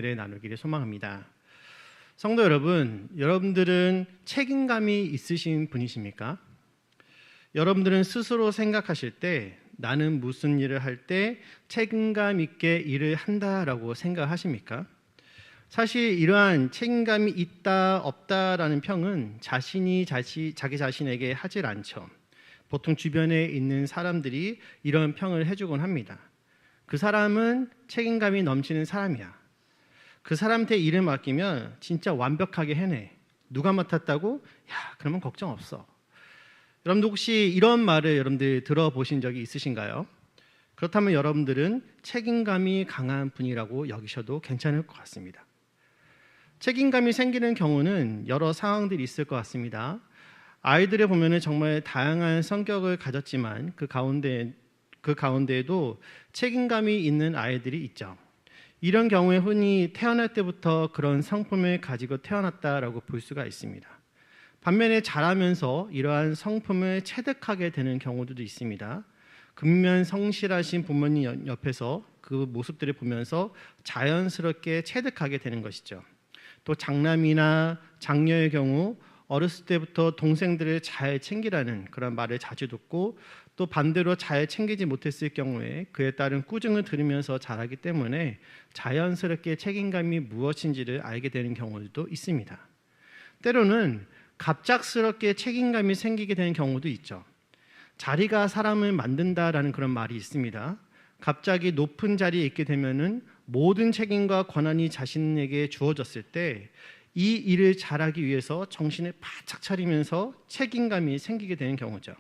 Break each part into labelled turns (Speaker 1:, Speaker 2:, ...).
Speaker 1: 를 나누기를 소망합니다. 성도 여러분, 여러분들은 책임감이 있으신 분이십니까? 여러분들은 스스로 생각하실 때 나는 무슨 일을 할 때 책임감 있게 일을 한다라고 생각하십니까? 사실 이러한 책임감이 있다 없다라는 평은 자기 자신에게 하질 않죠. 보통 주변에 있는 사람들이 이런 평을 해주곤 합니다. 그 사람은 책임감이 넘치는 사람이야. 그 사람한테 일을 맡기면 진짜 완벽하게 해내. 누가 맡았다고? 야, 그러면 걱정 없어. 여러분들 혹시 이런 말을 여러분들 들어보신 적이 있으신가요? 그렇다면 여러분들은 책임감이 강한 분이라고 여기셔도 괜찮을 것 같습니다. 책임감이 생기는 경우는 여러 상황들이 있을 것 같습니다. 아이들을 보면은 정말 다양한 성격을 가졌지만 그 가운데에도 책임감이 있는 아이들이 있죠. 이런 경우에 흔히 태어날 때부터 그런 성품을 가지고 태어났다라고 볼 수가 있습니다. 반면에 자라면서 이러한 성품을 체득하게 되는 경우도 있습니다. 근면 성실하신 부모님 옆에서 그 모습들을 보면서 자연스럽게 체득하게 되는 것이죠. 또 장남이나 장녀의 경우 어렸을 때부터 동생들을 잘 챙기라는 그런 말을 자주 듣고 또 반대로 잘 챙기지 못했을 경우에 그에 따른 꾸중을 들으면서 자라기 때문에 자연스럽게 책임감이 무엇인지를 알게 되는 경우도 있습니다. 때로는 갑작스럽게 책임감이 생기게 되는 경우도 있죠. 자리가 사람을 만든다라는 그런 말이 있습니다. 갑자기 높은 자리에 있게 되면은 모든 책임과 권한이 자신에게 주어졌을 때 이 일을 잘하기 위해서 정신을 바짝 차리면서 책임감이 생기게 되는 경우죠.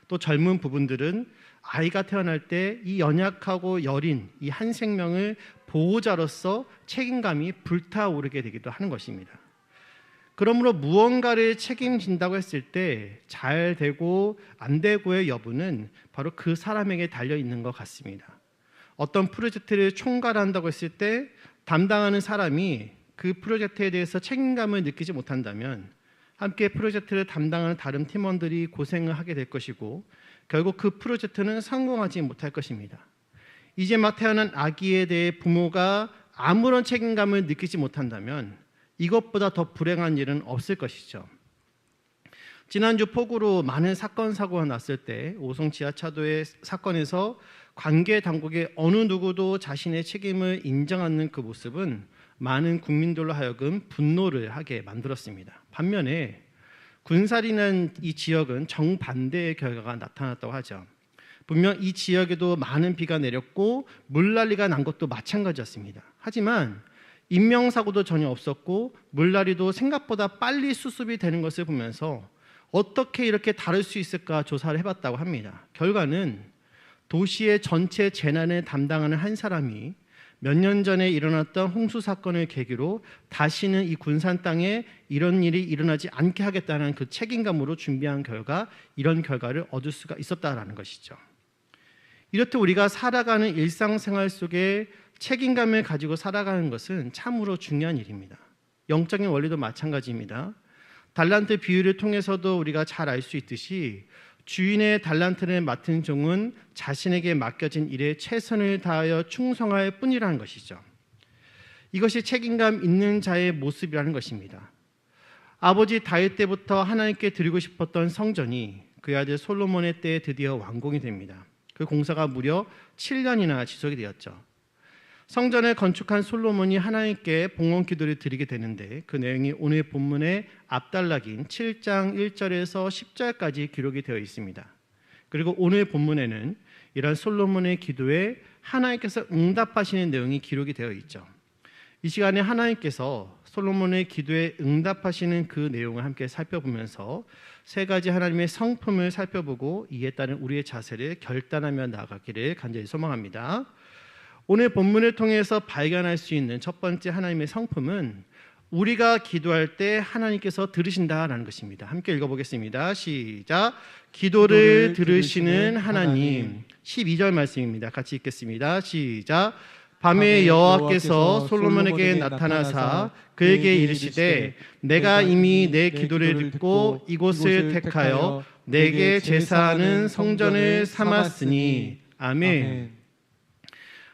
Speaker 1: 또 젊은 부부들은 아이가 태어날 때 이 연약하고 여린 이 한 생명을 보호자로서 책임감이 불타오르게 되기도 하는 것입니다. 그러므로 무언가를 책임진다고 했을 때 잘 되고 안 되고의 여부는 바로 그 사람에게 달려 있는 것 같습니다. 어떤 프로젝트를 총괄한다고 했을 때 담당하는 사람이 그 프로젝트에 대해서 책임감을 느끼지 못한다면 함께 프로젝트를 담당하는 다른 팀원들이 고생을 하게 될 것이고 결국 그 프로젝트는 성공하지 못할 것입니다. 이제 막 태어난 아기에 대해 부모가 아무런 책임감을 느끼지 못한다면 이것보다 더 불행한 일은 없을 것이죠. 지난주 폭우로 많은 사건 사고가 났을 때 오송 지하차도의 사건에서 관계 당국의 어느 누구도 자신의 책임을 인정하는 그 모습은 많은 국민들로 하여금 분노를 하게 만들었습니다. 반면에 군살이는 이 지역은 정반대의 결과가 나타났다고 하죠. 분명 이 지역에도 많은 비가 내렸고 물난리가 난 것도 마찬가지였습니다. 하지만 인명사고도 전혀 없었고 물난리도 생각보다 빨리 수습이 되는 것을 보면서 어떻게 이렇게 다를 수 있을까 조사를 해봤다고 합니다. 결과는 도시의 전체 재난을 담당하는 한 사람이 몇 년 전에 일어났던 홍수 사건을 계기로 다시는 이 군산 땅에 이런 일이 일어나지 않게 하겠다는 그 책임감으로 준비한 결과 이런 결과를 얻을 수가 있었다라는 것이죠. 이렇듯 우리가 살아가는 일상생활 속에 책임감을 가지고 살아가는 것은 참으로 중요한 일입니다. 영적인 원리도 마찬가지입니다. 달란트 비유를 통해서도 우리가 잘 알 수 있듯이 주인의 달란트를 맡은 종은 자신에게 맡겨진 일에 최선을 다하여 충성할 뿐이라는 것이죠. 이것이 책임감 있는 자의 모습이라는 것입니다. 아버지 다윗 때부터 하나님께 드리고 싶었던 성전이 그의 아들 솔로몬의 때에 드디어 완공이 됩니다. 그 공사가 무려 7년이나 지속이 되었죠. 성전을 건축한 솔로몬이 하나님께 봉헌 기도를 드리게 되는데 그 내용이 오늘 본문의 앞단락인 7장 1절에서 10절까지 기록이 되어 있습니다. 그리고 오늘 본문에는 이런 솔로몬의 기도에 하나님께서 응답하시는 내용이 기록이 되어 있죠. 이 시간에 하나님께서 솔로몬의 기도에 응답하시는 그 내용을 함께 살펴보면서 세 가지 하나님의 성품을 살펴보고 이에 따른 우리의 자세를 결단하며 나아가기를 간절히 소망합니다. 오늘 본문을 통해서 발견할 수 있는 첫 번째 하나님의 성품은 우리가 기도할 때 하나님께서 들으신다라는 것입니다. 함께 읽어보겠습니다. 시작. 기도를 들으시는 하나님. 12절 말씀입니다. 같이 읽겠습니다. 시작. 밤에 여호와께서 솔로몬에게 나타나사 그에게 이르시되 내가 이미 내 기도를 듣고 이곳을 택하여 내게 제사하는 성전을 삼았으니. 아멘.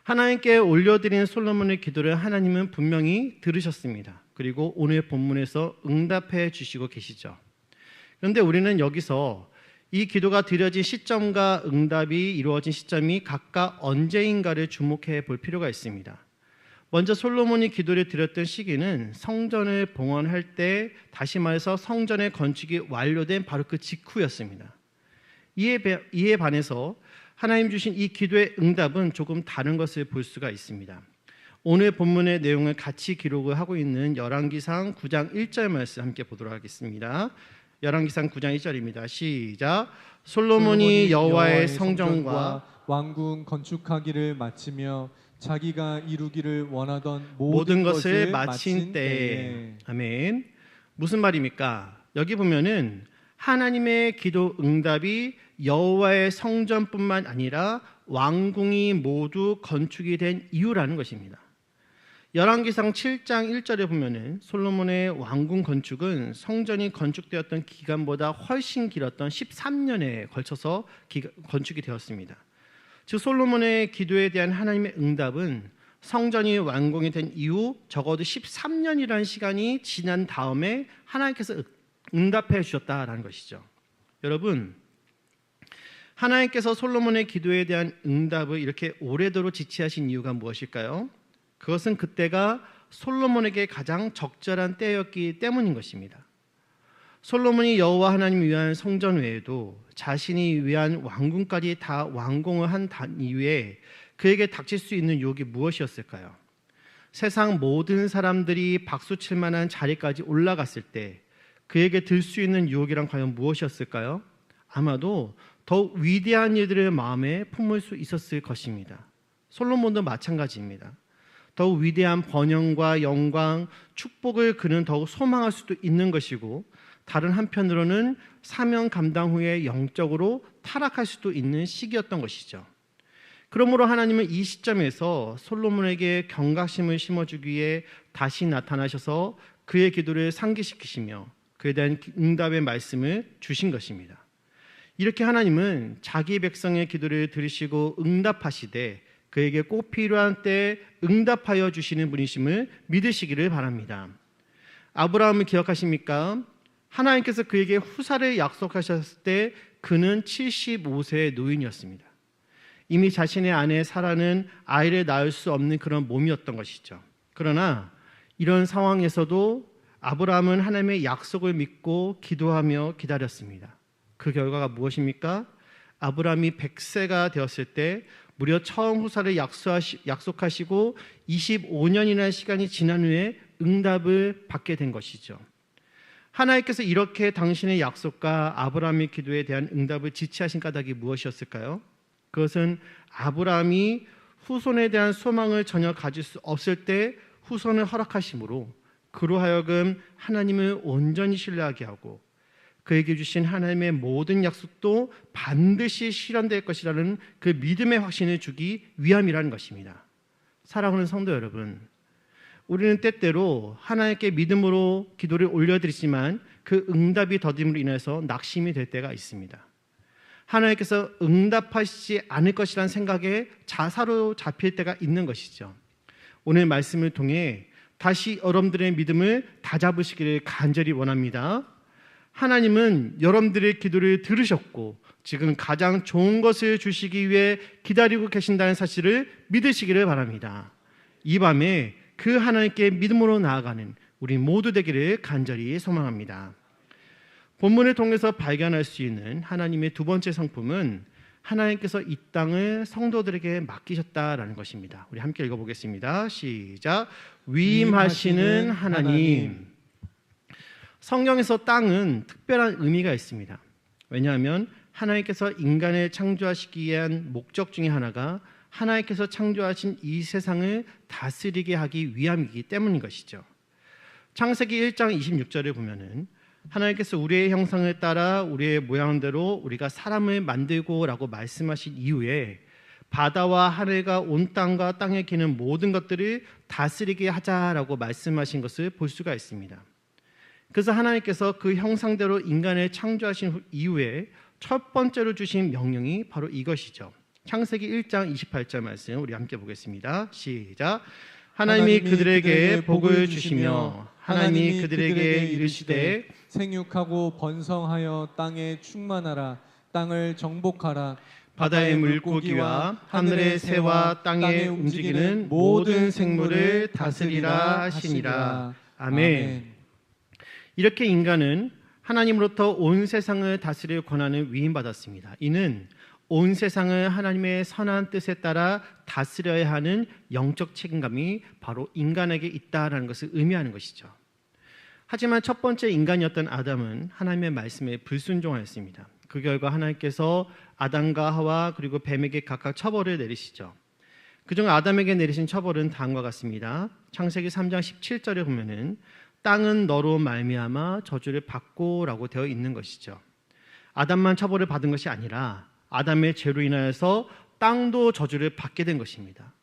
Speaker 1: 하나님께 올려드린 솔로몬의 기도를 하나님은 분명히 들으셨습니다. 그리고 오늘 본문에서 응답해 주시고 계시죠. 그런데 우리는 여기서 이 기도가 드려진 시점과 응답이 이루어진 시점이 각각 언제인가를 주목해 볼 필요가 있습니다. 먼저 솔로몬이 기도를 드렸던 시기는 성전을 봉헌할 때, 다시 말해서 성전의 건축이 완료된 바로 그 직후였습니다. 이에 반해서 하나님 주신 이 기도의 응답은 조금 다른 것을 볼 수가 있습니다. 오늘 본문의 내용을 같이 기록을 하고 있는 열왕기상 9장 1절 말씀 함께 보도록 하겠습니다. 열왕기상 9장 1절입니다. 시작. 솔로몬이 여호와의 성전과
Speaker 2: 왕궁 건축하기를 마치며 자기가 이루기를 원하던
Speaker 1: 모든 것을 마친 때에. 아멘. 무슨 말입니까? 여기 보면은 하나님의 기도 응답이 여호와의 성전뿐만 아니라 왕궁이 모두 건축이 된 이유라는 것입니다. 열왕기상 7장 1절에 보면은 솔로몬의 왕궁 건축은 성전이 건축되었던 기간보다 훨씬 길었던 13년에 걸쳐서 건축이 되었습니다. 즉 솔로몬의 기도에 대한 하나님의 응답은 성전이 완공이 된 이후 적어도 13년이라는 시간이 지난 다음에 하나님께서 응답해 주셨다라는 것이죠. 여러분, 하나님께서 솔로몬의 기도에 대한 응답을 이렇게 오래도록 지체하신 이유가 무엇일까요? 그것은 그때가 솔로몬에게 가장 적절한 때였기 때문인 것입니다. 솔로몬이 여호와 하나님을 위한 성전 외에도 자신이 위한 왕궁까지 다 완공을 한 이후에 그에게 닥칠 수 있는 유혹이 무엇이었을까요? 세상 모든 사람들이 박수칠 만한 자리까지 올라갔을 때 그에게 들 수 있는 유혹이란 과연 무엇이었을까요? 아마도 더욱 위대한 일들을 마음에 품을 수 있었을 것입니다. 솔로몬도 마찬가지입니다. 더욱 위대한 번영과 영광, 축복을 그는 더욱 소망할 수도 있는 것이고, 다른 한편으로는 사명 감당 후에 영적으로 타락할 수도 있는 시기였던 것이죠. 그러므로 하나님은 이 시점에서 솔로몬에게 경각심을 심어주기 위해 다시 나타나셔서 그의 기도를 상기시키시며 그에 대한 응답의 말씀을 주신 것입니다. 이렇게 하나님은 자기 백성의 기도를 들으시고 응답하시되 그에게 꼭 필요한 때에 응답하여 주시는 분이심을 믿으시기를 바랍니다. 아브라함을 기억하십니까? 하나님께서 그에게 후사를 약속하셨을 때 그는 75세의 노인이었습니다. 이미 자신의 아내 사라는 아이를 낳을 수 없는 그런 몸이었던 것이죠. 그러나 이런 상황에서도 아브라함은 하나님의 약속을 믿고 기도하며 기다렸습니다. 그 결과가 무엇입니까? 아브라함이 100세가 되었을 때 무려 처음 후사를 약속하시고 25년이나 시간이 지난 후에 응답을 받게 된 것이죠. 하나님께서 이렇게 당신의 약속과 아브라함의 기도에 대한 응답을 지체하신 까닭이 무엇이었을까요? 그것은 아브라함이 후손에 대한 소망을 전혀 가질 수 없을 때 후손을 허락하심으로 그로 하여금 하나님을 온전히 신뢰하게 하고 그에게 주신 하나님의 모든 약속도 반드시 실현될 것이라는 그 믿음의 확신을 주기 위함이라는 것입니다. 사랑하는 성도 여러분, 우리는 때때로 하나님께 믿음으로 기도를 올려드리지만 그 응답이 더딤으로 인해서 낙심이 될 때가 있습니다. 하나님께서 응답하시지 않을 것이라는 생각에 자사로 잡힐 때가 있는 것이죠. 오늘 말씀을 통해 다시 여러분들의 믿음을 다잡으시기를 간절히 원합니다. 하나님은 여러분들의 기도를 들으셨고 지금 가장 좋은 것을 주시기 위해 기다리고 계신다는 사실을 믿으시기를 바랍니다. 이 밤에 그 하나님께 믿음으로 나아가는 우리 모두 되기를 간절히 소망합니다. 본문을 통해서 발견할 수 있는 하나님의 두 번째 성품은 하나님께서 이 땅을 성도들에게 맡기셨다라는 것입니다. 우리 함께 읽어보겠습니다. 시작. 위임하시는 하나님. 성경에서 땅은 특별한 의미가 있습니다. 왜냐하면 하나님께서 인간을 창조하시기 위한 목적 중에 하나가 하나님께서 창조하신 이 세상을 다스리게 하기 위함이기 때문인 것이죠. 창세기 1장 26절에 보면은 하나님께서 우리의 형상을 따라 우리의 모양대로 우리가 사람을 만들고 라고 말씀하신 이후에 바다와 하늘과 온 땅과 땅에 기는 모든 것들을 다스리게 하자라고 말씀하신 것을 볼 수가 있습니다. 그래서 하나님께서 그 형상대로 인간을 창조하신 이후에 첫 번째로 주신 명령이 바로 이것이죠. 창세기 1장 28절 말씀 우리 함께 보겠습니다. 시작. 하나님이 그들에게 복을 주시며 하나님이 그들에게 이르시되
Speaker 2: 생육하고 번성하여 땅에 충만하라. 땅을 정복하라.
Speaker 1: 바다의 물고기와 하늘의 새와 땅에 움직이는 모든 생물을 다스리라 하시니라. 아멘. 이렇게 인간은 하나님으로부터 온 세상을 다스릴 권한을 위임받았습니다. 이는 온 세상을 하나님의 선한 뜻에 따라 다스려야 하는 영적 책임감이 바로 인간에게 있다라는 것을 의미하는 것이죠. 하지만 첫 번째 인간이었던 아담은 하나님의 말씀에 불순종하였습니다. 그 결과 하나님께서 아담과 하와 그리고 뱀에게 각각 처벌을 내리시죠. 그중 아담에게 내리신 처벌은 다음과 같습니다. 창세기 3장 17절에 보면은 땅은 너로 말미암아 저주를 받고라고 되어 있는 것이죠. 아담만 처벌을 받은 것이 아니라 아담의 죄로 인하여서 땅도 저주를 받게 된 것입니다.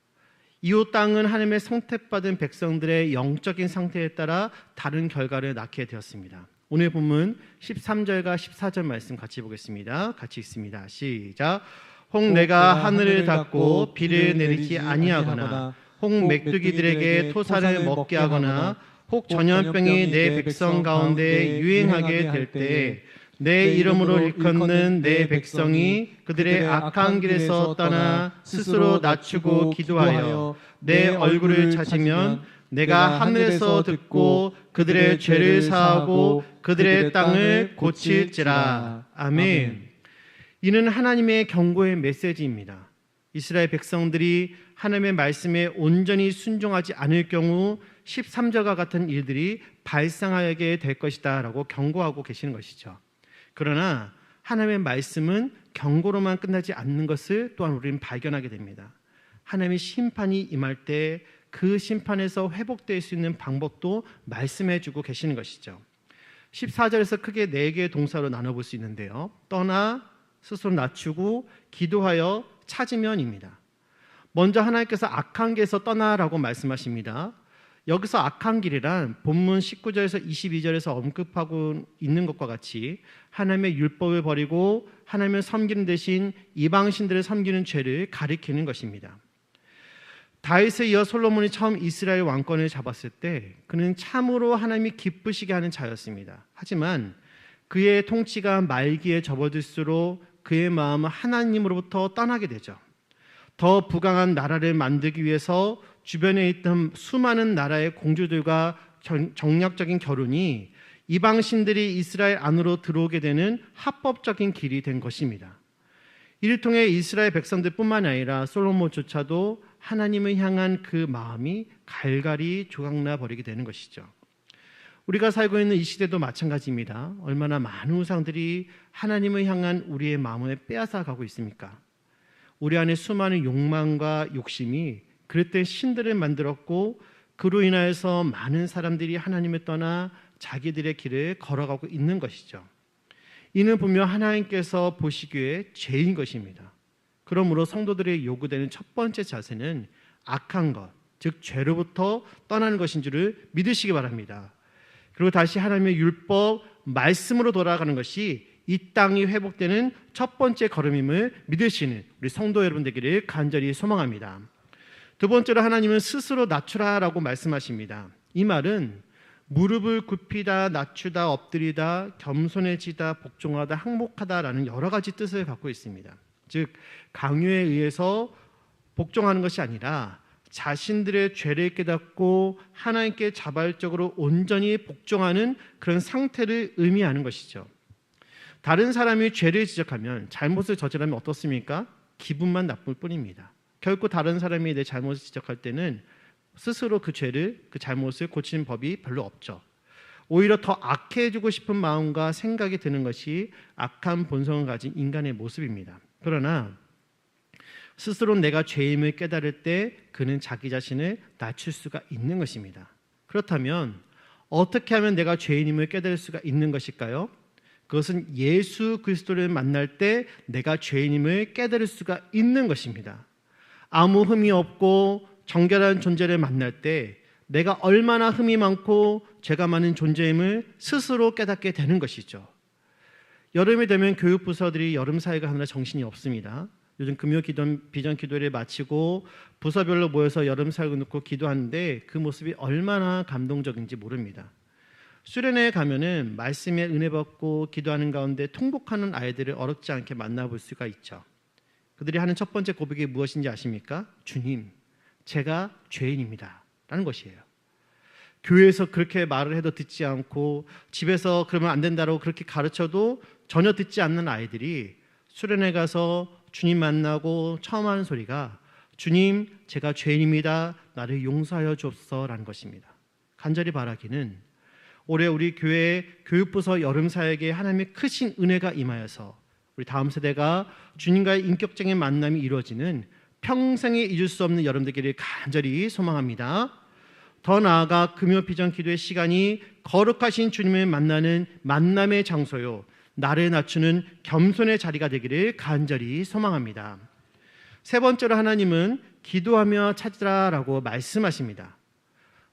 Speaker 1: 이후 땅은 하나님의 선택받은 백성들의 영적인 상태에 따라 다른 결과를 낳게 되었습니다. 오늘 본문 13절과 14절 말씀 같이 보겠습니다. 같이 읽습니다. 시작. 혹 내가 하늘을 닫고 비를 내리지 아니하거나 혹 메뚜기들에게 토사를 먹게 하거나 혹 전염병이 내 백성 가운데 유행하게 될 때에 내 이름으로 일컫는 내 백성이 그들의 악한 길에서 떠나 스스로 낮추고 기도하여 내 얼굴을 찾으면 내가 하늘에서 듣고 그들의 죄를 사하고 그들의 땅을 고칠지라. 아멘. 이는 하나님의 경고의 메시지입니다. 이스라엘 백성들이 하나님의 말씀에 온전히 순종하지 않을 경우 13절과 같은 일들이 발생하게 될 것이다 라고 경고하고 계시는 것이죠. 그러나 하나님의 말씀은 경고로만 끝나지 않는 것을 또한 우리는 발견하게 됩니다. 하나님의 심판이 임할 때 그 심판에서 회복될 수 있는 방법도 말씀해 주고 계시는 것이죠. 14절에서 크게 4개의 동사로 나눠볼 수 있는데요. 떠나, 스스로 낮추고, 기도하여, 찾으면입니다. 먼저 하나님께서 악한 길에서 떠나라고 말씀하십니다. 여기서 악한 길이란 본문 19절에서 22절에서 언급하고 있는 것과 같이 하나님의 율법을 버리고 하나님을 섬기는 대신 이방신들을 섬기는 죄를 가리키는 것입니다. 다윗에 이어 솔로몬이 처음 이스라엘 왕권을 잡았을 때 그는 참으로 하나님이 기쁘시게 하는 자였습니다. 하지만 그의 통치가 말기에 접어들수록 그의 마음은 하나님으로부터 떠나게 되죠. 더 부강한 나라를 만들기 위해서 주변에 있던 수많은 나라의 공주들과 정략적인 결혼이 이방신들이 이스라엘 안으로 들어오게 되는 합법적인 길이 된 것입니다. 이를 통해 이스라엘 백성들뿐만 아니라 솔로몬조차도 하나님을 향한 그 마음이 갈갈이 조각나 버리게 되는 것이죠. 우리가 살고 있는 이 시대도 마찬가지입니다. 얼마나 많은 우상들이 하나님을 향한 우리의 마음을 빼앗아 가고 있습니까? 우리 안에 수많은 욕망과 욕심이 그릇된 신들을 만들었고 그로 인하여서 많은 사람들이 하나님을 떠나 자기들의 길을 걸어가고 있는 것이죠. 이는 분명 하나님께서 보시기에 죄인 것입니다. 그러므로 성도들의 요구되는 첫 번째 자세는 악한 것, 즉 죄로부터 떠나는 것인 줄을 믿으시기 바랍니다. 그리고 다시 하나님의 율법, 말씀으로 돌아가는 것이 이 땅이 회복되는 첫 번째 걸음임을 믿으시는 우리 성도 여러분 되기를 간절히 소망합니다. 두 번째로 하나님은 스스로 낮추라라고 말씀하십니다. 이 말은 무릎을 굽히다, 낮추다, 엎드리다, 겸손해지다, 복종하다, 항복하다라는 여러 가지 뜻을 갖고 있습니다. 즉 강요에 의해서 복종하는 것이 아니라 자신들의 죄를 깨닫고 하나님께 자발적으로 온전히 복종하는 그런 상태를 의미하는 것이죠. 다른 사람이 죄를 지적하면 잘못을 저지르면 어떻습니까? 기분만 나쁠 뿐입니다. 결코 다른 사람이 내 잘못을 지적할 때는 스스로 그 죄를, 그 잘못을 고치는 법이 별로 없죠. 오히려 더 악해지고 싶은 마음과 생각이 드는 것이 악한 본성을 가진 인간의 모습입니다. 그러나 스스로 내가 죄임을 깨달을 때 그는 자기 자신을 낮출 수가 있는 것입니다. 그렇다면 어떻게 하면 내가 죄인임을 깨달을 수가 있는 것일까요? 그것은 예수 그리스도를 만날 때 내가 죄인임을 깨달을 수가 있는 것입니다. 아무 흠이 없고 정결한 존재를 만날 때 내가 얼마나 흠이 많고 죄가 많은 존재임을 스스로 깨닫게 되는 것이죠. 여름이 되면 교육부서들이 여름 사회가 하느라 정신이 없습니다. 요즘 금요 기도 비전 기도를 마치고 부서별로 모여서 여름 사역을 놓고 기도하는데 그 모습이 얼마나 감동적인지 모릅니다. 수련회에 가면은 말씀에 은혜 받고 기도하는 가운데 통곡하는 아이들을 어렵지 않게 만나볼 수가 있죠. 그들이 하는 첫 번째 고백이 무엇인지 아십니까? 주님, 제가 죄인입니다 라는 것이에요. 교회에서 그렇게 말을 해도 듣지 않고 집에서 그러면 안 된다고 그렇게 가르쳐도 전혀 듣지 않는 아이들이 수련회 가서 주님 만나고 처음 하는 소리가 주님, 제가 죄인입니다. 나를 용서하여 주옵소서라는 것입니다. 간절히 바라기는 올해 우리 교회 교육부서 여름 사역에 하나님의 크신 은혜가 임하여서 우리 다음 세대가 주님과의 인격적인 만남이 이루어지는 평생에 잊을 수 없는 여름 되기를 간절히 소망합니다. 더 나아가 금요 비전 기도의 시간이 거룩하신 주님을 만나는 만남의 장소요, 나를 낮추는 겸손의 자리가 되기를 간절히 소망합니다. 세 번째로 하나님은 기도하며 찾으라라고 말씀하십니다.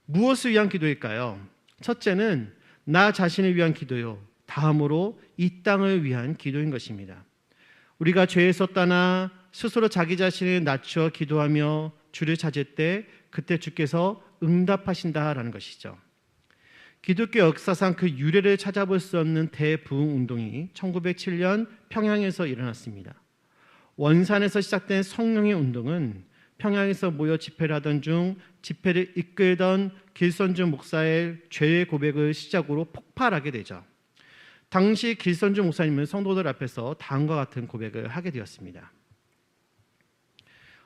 Speaker 1: 무엇을 위한 기도일까요? 첫째는 나 자신을 위한 기도요, 다음으로 이 땅을 위한 기도인 것입니다. 우리가 죄에서 떠나 스스로 자기 자신을 낮추어 기도하며 주를 찾을 때 그때 주께서 응답하신다라는 것이죠. 기독교 역사상 그 유래를 찾아볼 수 없는 대부흥 운동이 1907년 평양에서 일어났습니다. 원산에서 시작된 성령의 운동은 평양에서 모여 집회를 하던 중 집회를 이끌던 길선주 목사의 죄의 고백을 시작으로 폭발하게 되죠. 당시 길선주 목사님은 성도들 앞에서 다음과 같은 고백을 하게 되었습니다.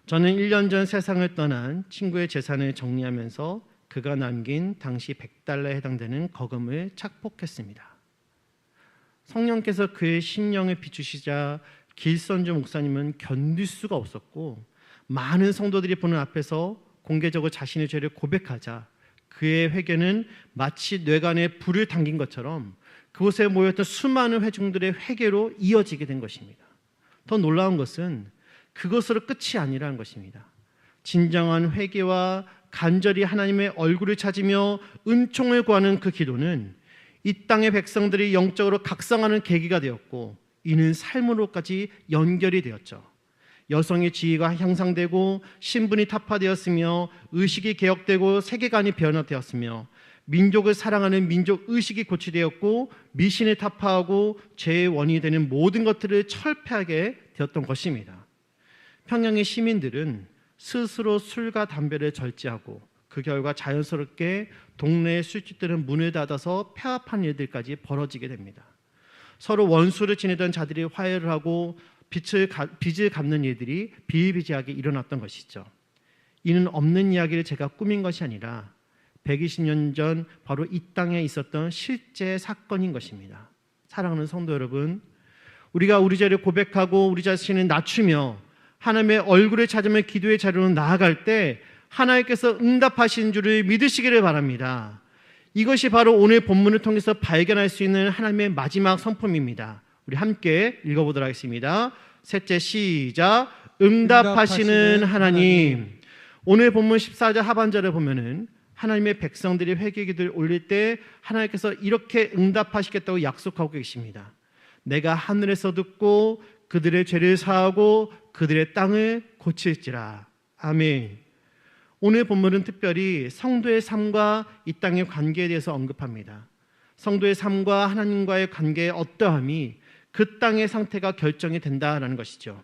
Speaker 1: 저는 1년 전 세상을 떠난 친구의 재산을 정리하면서 그가 남긴 당시 100달러에 해당되는 거금을 착복했습니다. 성령께서 그의 심령을 비추시자 길선주 목사님은 견딜 수가 없었고 많은 성도들이 보는 앞에서 공개적으로 자신의 죄를 고백하자 그의 회개는 마치 뇌관에 불을 당긴 것처럼 그곳에 모였던 수많은 회중들의 회개로 이어지게 된 것입니다. 더 놀라운 것은 그것으로 끝이 아니라는 것입니다. 진정한 회개와 간절히 하나님의 얼굴을 찾으며 은총을 구하는 그 기도는 이 땅의 백성들이 영적으로 각성하는 계기가 되었고 이는 삶으로까지 연결이 되었죠. 여성의 지위가 향상되고 신분이 타파되었으며 의식이 개혁되고 세계관이 변화되었으며 민족을 사랑하는 민족 의식이 고취되었고 미신을 타파하고 죄의 원인이 되는 모든 것들을 철폐하게 되었던 것입니다. 평양의 시민들은 스스로 술과 담배를 절제하고 그 결과 자연스럽게 동네의 술집들은 문을 닫아서 폐업한 일들까지 벌어지게 됩니다. 서로 원수를 지내던 자들이 화해를 하고 빚을 갚는 일들이 비일비재하게 일어났던 것이죠. 이는 없는 이야기를 제가 꾸민 것이 아니라 120년 전 바로 이 땅에 있었던 실제 사건인 것입니다. 사랑하는 성도 여러분, 우리가 우리 죄를 고백하고 우리 자신을 낮추며 하나님의 얼굴을 찾으며 기도의 자리로 나아갈 때 하나님께서 응답하신 줄을 믿으시기를 바랍니다. 이것이 바로 오늘 본문을 통해서 발견할 수 있는 하나님의 마지막 성품입니다. 우리 함께 읽어보도록 하겠습니다. 셋째, 시작. 응답하시는 하나님. 오늘 본문 14절 하반절에 보면은 하나님의 백성들이 회개 기도를 올릴 때 하나님께서 이렇게 응답하시겠다고 약속하고 계십니다. 내가 하늘에서 듣고 그들의 죄를 사하고 그들의 땅을 고칠지라. 아멘. 오늘 본문은 특별히 성도의 삶과 이 땅의 관계에 대해서 언급합니다. 성도의 삶과 하나님과의 관계의 어떠함이 그 땅의 상태가 결정이 된다라는 것이죠.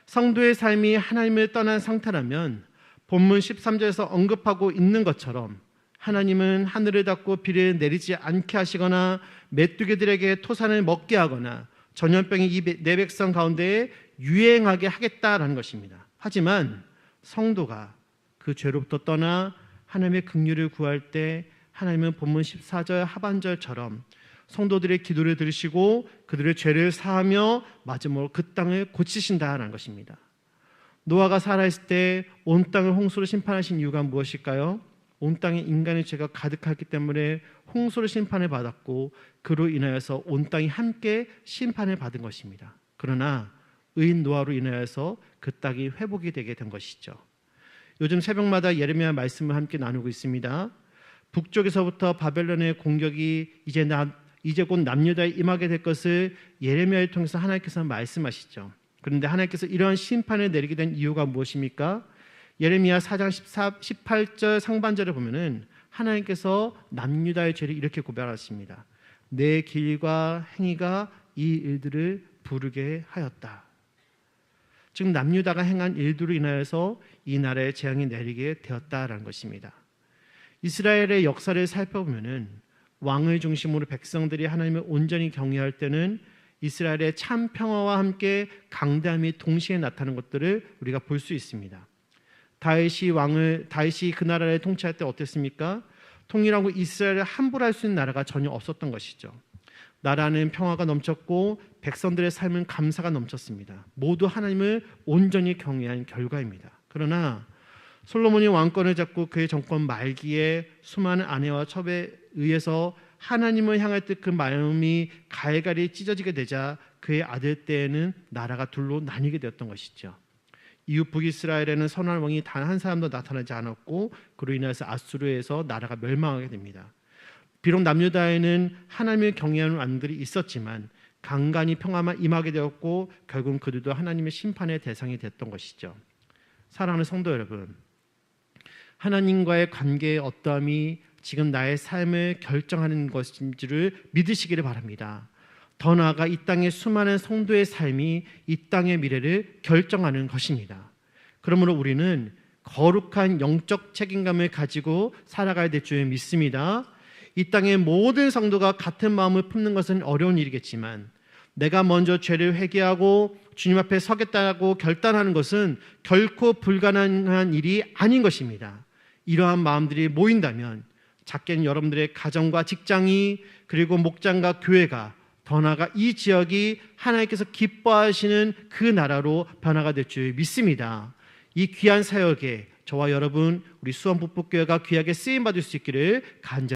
Speaker 1: 성도의 삶이 하나님을 떠난 상태라면 본문 13절에서 언급하고 있는 것처럼 하나님은 하늘을 닫고 비를 내리지 않게 하시거나 메뚜기들에게 토산을 먹게 하거나 전염병이 이 내 백성 가운데에 유행하게 하겠다라는 것입니다. 하지만 성도가 그 죄로부터 떠나 하나님의 긍휼을 구할 때 하나님은 본문 14절 하반절처럼 성도들의 기도를 들으시고 그들의 죄를 사하며 마지막으로 그 땅을 고치신다라는 것입니다. 노아가 살아있을 때 온 땅을 홍수로 심판하신 이유가 무엇일까요? 온 땅에 인간의 죄가 가득했기 때문에 홍수로 심판을 받았고 그로 인하여서 온 땅이 함께 심판을 받은 것입니다. 그러나 의인 노아로 인하여서 그 땅이 회복이 되게 된 것이죠. 요즘 새벽마다 예레미야 말씀을 함께 나누고 있습니다. 북쪽에서부터 바벨론의 공격이 이제 곧 남유다에 임하게 될 것을 예레미야를 통해서 하나님께서 말씀하시죠. 그런데 하나님께서 이러한 심판을 내리게 된 이유가 무엇입니까? 예레미야 4장 18절 상반절을 보면은 하나님께서 남유다의 죄를 이렇게 고백하십니다. 내 길과 행위가 이 일들을 부르게 하였다. 즉 남유다가 행한 일들로 인하여서 이 나라에 재앙이 내리게 되었다라는 것입니다. 이스라엘의 역사를 살펴보면은 왕을 중심으로 백성들이 하나님을 온전히 경외할 때는 이스라엘의 참 평화와 함께 강대함이 동시에 나타나는 것들을 우리가 볼 수 있습니다. 다윗이 그 나라를 통치할 때 어땠습니까? 통일하고 이스라엘을 함부로 할 수 있는 나라가 전혀 없었던 것이죠. 나라는 평화가 넘쳤고 백성들의 삶은 감사가 넘쳤습니다. 모두 하나님을 온전히 경외한 결과입니다. 그러나 솔로몬이 왕권을 잡고 그의 정권 말기에 수많은 아내와 첩에 의해서 하나님을 향할 때 그 마음이 갈갈이 찢어지게 되자 그의 아들 때에는 나라가 둘로 나뉘게 되었던 것이죠. 이후 북이스라엘에는 선한 왕이 단 한 사람도 나타나지 않았고 그로 인해서 아수르에서 나라가 멸망하게 됩니다. 비록 남유다에는 하나님을 경외하는 왕들이 있었지만 간간히 평화만 임하게 되었고 결국은 그들도 하나님의 심판의 대상이 됐던 것이죠. 사랑하는 성도 여러분, 하나님과의 관계의 어떠함이 지금 나의 삶을 결정하는 것인지를 믿으시기를 바랍니다. 더 나아가 이 땅의 수많은 성도의 삶이 이 땅의 미래를 결정하는 것입니다. 그러므로 우리는 거룩한 영적 책임감을 가지고 살아가야 될 줄 믿습니다. 이 땅의 모든 성도가 같은 마음을 품는 것은 어려운 일이겠지만 내가 먼저 죄를 회개하고 주님 앞에 서겠다고 결단하는 것은 결코 불가능한 일이 아닌 것입니다. 이러한 마음들이 모인다면 작게는 여러분들의 가정과 직장이 그리고 목장과 교회가 더 나아가 이 지역이 하나님께서 기뻐하시는 그 나라로 변화가 될 줄 믿습니다. 이 귀한 사역에 저와 여러분 우리 수원북북교회가 귀하게 쓰임받을 수 있기를 간절히